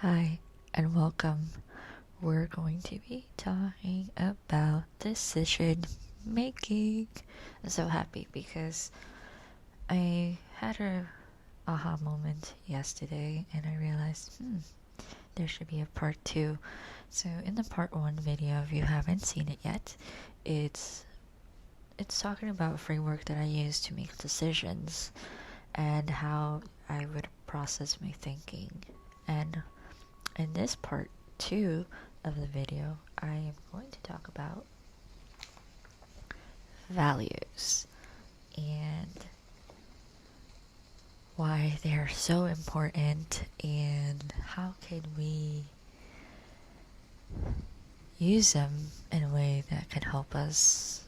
Hi, and welcome. We're going to be talking about decision making. I'm so happy because I had a aha moment yesterday and I realized, there should be a part 2. So in the part 1 video, if you haven't seen it yet, it's talking about a framework that I use to make decisions and how I would process my thinking. And in this part 2 of the video, I am going to talk about values and why they are so important and how can we use them in a way that can help us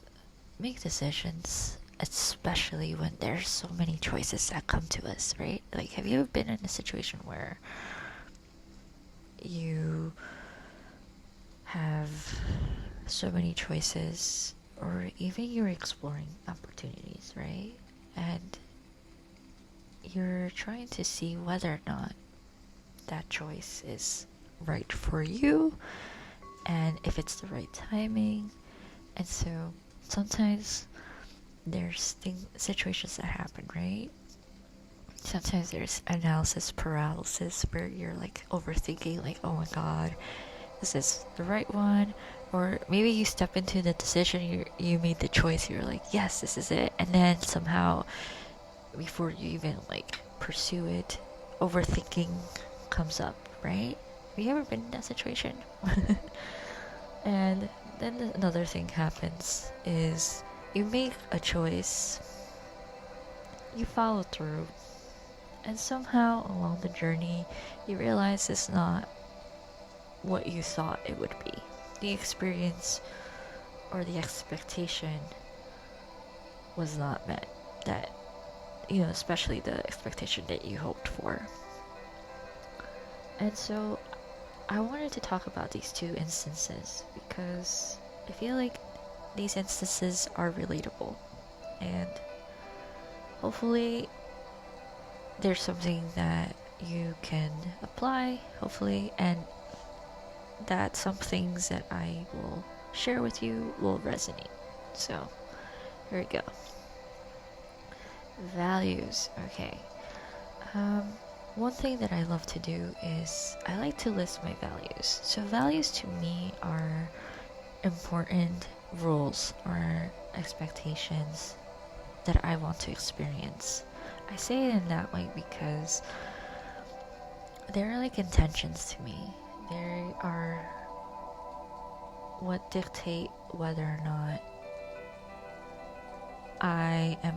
make decisions, especially when there's so many choices that come to us, right? Like, have you ever been in a situation where you have so many choices, or even you're exploring opportunities, right? And you're trying to see whether or not that choice is right for you and if it's the right timing. And so sometimes there's situations that happen, right? Sometimes there's analysis paralysis where you're like overthinking, like, oh my god, is this the right one? Or maybe you step into the decision, you made the choice, you're like, yes, this is it, and then somehow before you even like pursue it, overthinking comes up, right? Have you ever been in that situation? And then another thing happens is you make a choice, you follow through, and somehow along the journey you realize it's not what you thought it would be. The experience or the expectation was not met. That, especially the expectation that you hoped for. And so I wanted to talk about these two instances because I feel like these instances are relatable, and hopefully there's something that you can apply, hopefully, and that some things that I will share with you will resonate. So, here we go. Values. Okay. One thing that I love to do is I like to list my values. So, values to me are important rules or expectations that I want to experience. I say it in that way because they're like intentions to me. They are what dictate whether or not I am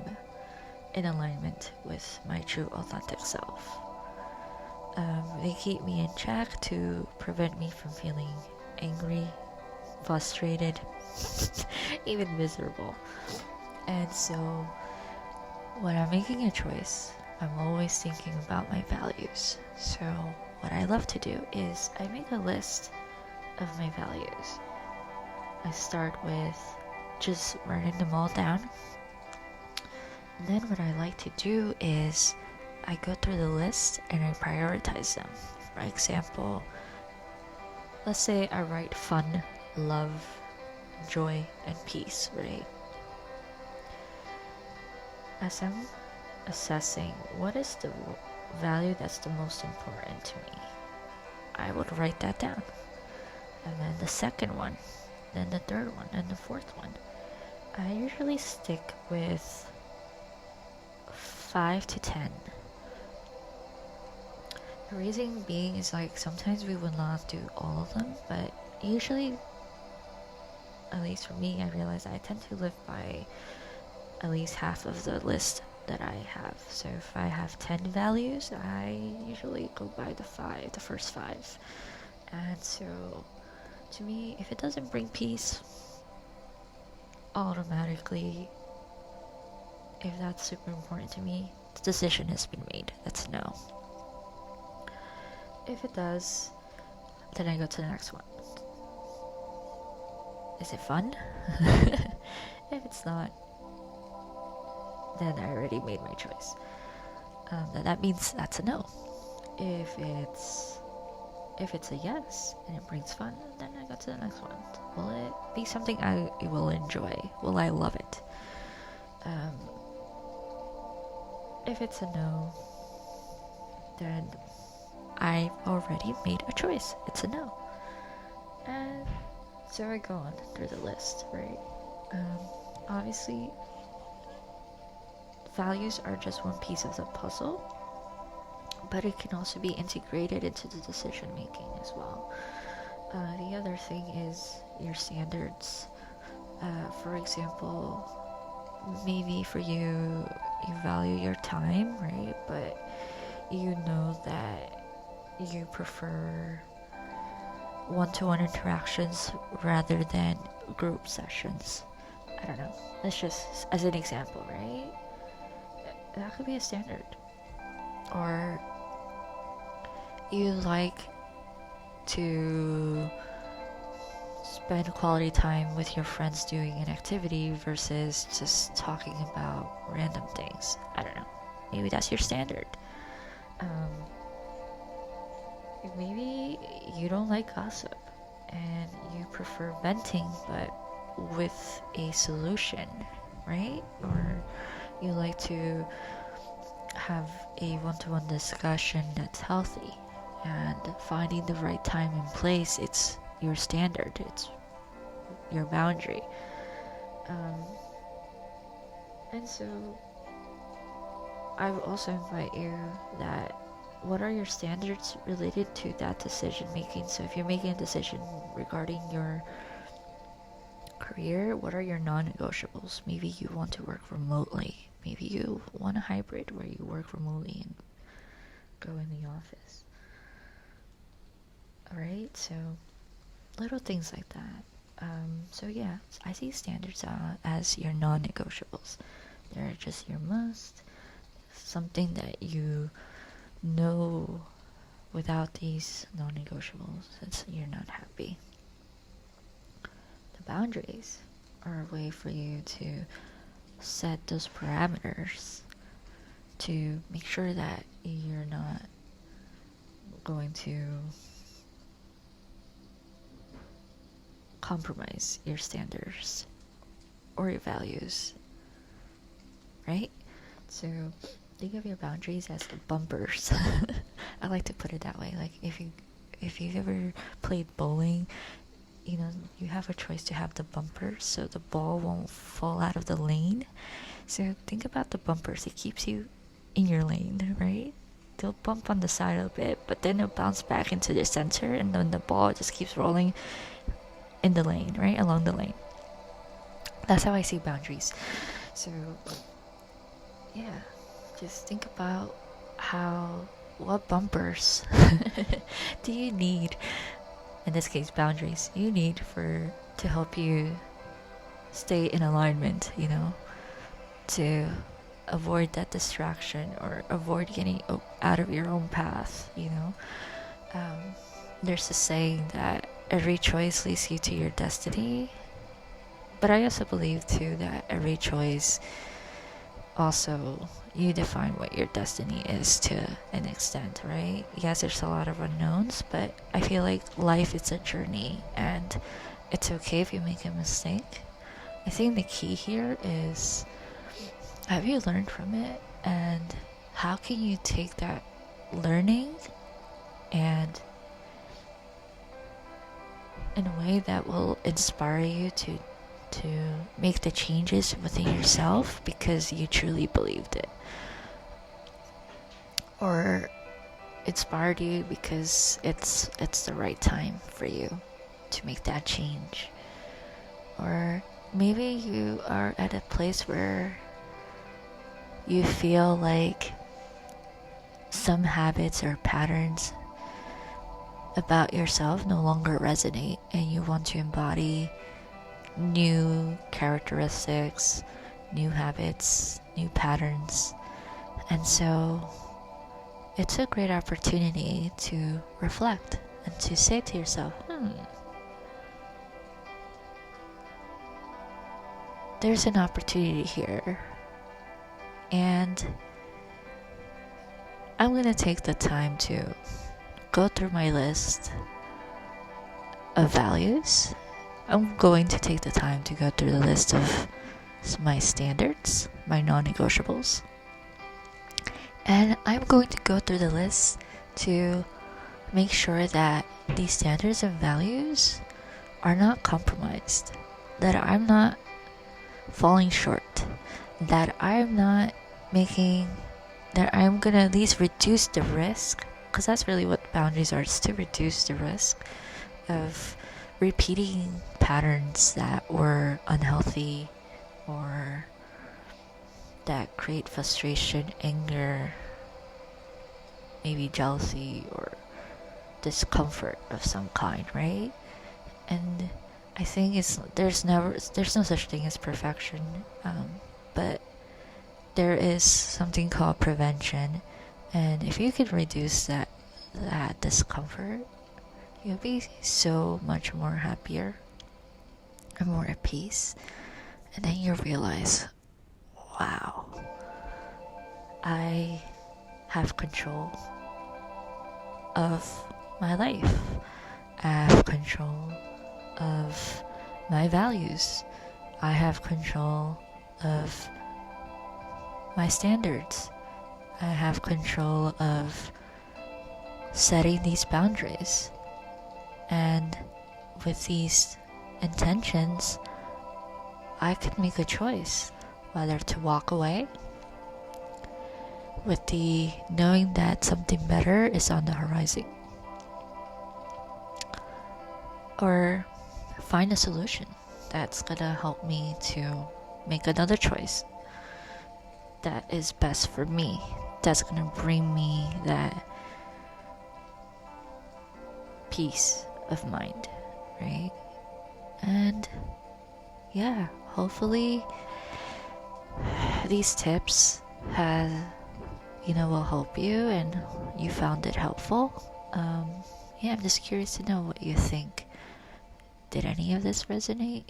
in alignment with my true authentic self. They keep me in check to prevent me from feeling angry, frustrated, even miserable. And so when I'm making a choice, I'm always thinking about my values. So what I love to do is I make a list of my values. I start with just writing them all down. And then what I like to do is I go through the list and I prioritize them. For example, let's say I write fun, love, joy, and peace, right? As I'm assessing what is the value that's the most important to me, I would write that down. And then the second one, then the third one, and the fourth one. I usually stick with 5 to 10. The reason being is like sometimes we will not do all of them, but usually, at least for me, I realize I tend to live by at least half of the list that I have. So if I have 10 values, I usually go by the first 5. And so to me, if it doesn't bring peace, automatically, if that's super important to me, the decision has been made. That's no. If it does, then I go to the next one. Is it fun? If it's not, then I already made my choice. That means that's a no. If If it's a yes and it brings fun, then I go to the next one. Will it be something I will enjoy? Will I love it? If it's a no, then I've already made a choice. It's a no. And so I go on through the list, right? Obviously, values are just one piece of the puzzle, but it can also be integrated into the decision making as well. The other thing is your standards. For example, maybe for you, you value your time, right? But you know that you prefer one-to-one interactions rather than group sessions. I don't know. That's just as an example, right? That could be a standard. Or you like to spend quality time with your friends doing an activity versus just talking about random things. I don't know. Maybe that's your standard. Maybe you don't like gossip and you prefer venting but with a solution, right? Or you like to have a one-to-one discussion that's healthy, and finding the right time and place, it's your standard, it's your boundary. And so I would also invite you that what are your standards related to that decision making? So if you're making a decision regarding your career, what are your non-negotiables? Maybe you want to work remotely. Maybe you want a hybrid where you work remotely and go in the office. Alright, so little things like that. So yeah, I see standards as your non-negotiables. They're just your must. Something that you know without these non-negotiables, you're not happy. The boundaries are a way for you to set those parameters to make sure that you're not going to compromise your standards or your values, right? So think of your boundaries as the bumpers. I like to put it that way. Like if you've ever played bowling, you know, you have a choice to have the bumpers so the ball won't fall out of the lane. So think about the bumpers. It keeps you in your lane, right? They'll bump on the side a bit, but then it'll bounce back into the center, and then the ball just keeps rolling in the lane, right? Along the lane. That's how I see boundaries. So yeah, just think about what bumpers do you need, in this case boundaries, you need to help you stay in alignment, you know, to avoid that distraction or avoid getting out of your own path, you know. There's a saying that every choice leads you to your destiny, but I also believe too that every choice also, you define what your destiny is to an extent, right? Yes, there's a lot of unknowns, but I feel like life is a journey and it's okay if you make a mistake. I think the key here is, have you learned from it, and how can you take that learning and in a way that will inspire you to make the changes within yourself because you truly believed it, or inspired you because it's the right time for you to make that change. Or maybe you are at a place where you feel like some habits or patterns about yourself no longer resonate, and you want to embody new characteristics, new habits, new patterns. And so it's a great opportunity to reflect and to say to yourself, there's an opportunity here, and I'm gonna take the time to go through my list of values. I'm going to take the time to go through the list of my standards, my non-negotiables. And I'm going to go through the list to make sure that these standards and values are not compromised, that I'm not falling short, that I'm not making, that I'm gonna at least reduce the risk, because that's really what boundaries are, is to reduce the risk of repeating patterns that were unhealthy or that create frustration, anger, maybe jealousy or discomfort of some kind, right? And I think there's no such thing as perfection, but there is something called prevention, and if you could reduce that discomfort, you'll be so much more happier and more at peace. And then you realize, wow, I have control of my life. I have control of my values. I have control of my standards. I have control of setting these boundaries. And with these intentions, I could make a choice whether to walk away with the knowing that something better is on the horizon, or find a solution that's gonna help me to make another choice that is best for me, that's gonna bring me that peace of mind, right? And yeah, hopefully these tips will help you and you found it helpful. I'm just curious to know what you think. Did any of this resonate?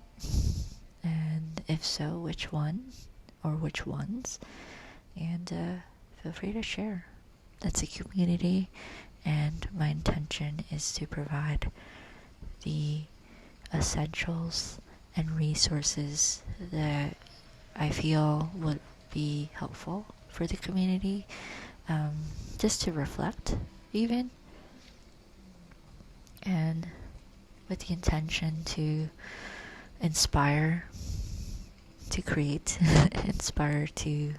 And if so, which one or which ones? And feel free to share. That's a community, and my intention is to provide the essentials and resources that I feel would be helpful for the community, just to reflect even, and with the intention to inspire, to create, inspire to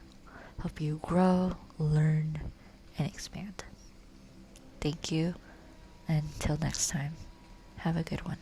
help you grow, learn, and expand. Thank you. Until next time, have a good one.